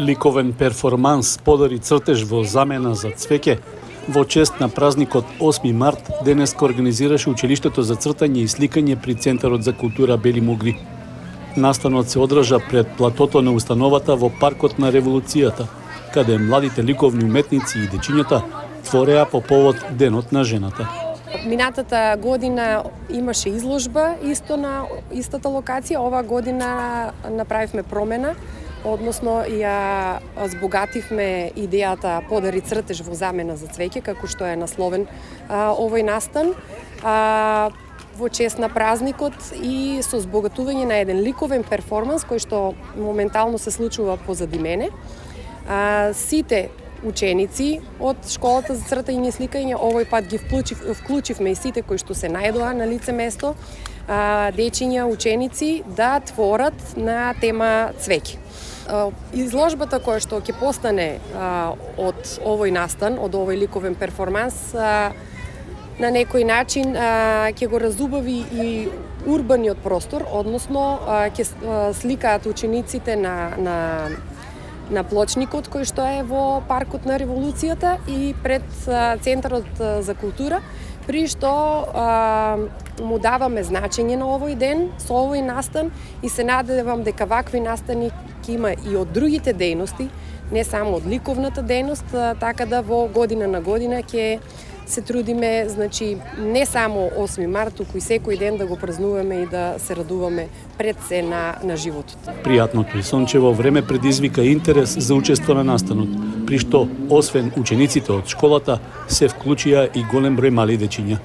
Ликовен перформанс подари цртеж во замена за цвеќе во чест на празникот 8 март денеска организираше училиштето за цртање и сликање при Центарот за култура Бели Мугли. Настанот се одржа пред платото на установата во Паркот на Револуцијата, каде младите ликовни уметници и дечињата твореа по повод Денот на жената. Минатата година имаше изложба исто на истата локација. Ова година направивме промена, односно ја збогативме идејата подари цртеж во замена за цвеќе, како што е насловен овој настан. Во чест на празникот и со збогатување на еден ликовен перформанс кој што моментално се случува позади мене. Сите ученици од школата за цртање и сликање овој пат ги вклучивме и сите кои што се најдоа на лице место, дечиња, ученици да творат на тема цвеќе. Изложбата која што ќе постане од овој настан, од овој ликовен перформанс, на некој начин ќе го разубави и урбаниот простор, односно ќе сликаат учениците на плочникот кој што е во Паркот на Револуцијата и пред Центарот за култура, при што му даваме значење на овој ден со овој настан и се надевам дека вакви настани ќе има и од другите дејности, не само од ликовната дејност, така да во година на година ќе се трудиме, значи, не само 8 март, туку и секој ден да го празнуваме и да се радуваме пред се на животот. Пријатното и сончево време предизвика интерес за учество на настанот, при што, освен учениците од школата, се вклучија и голем број мали дечиња.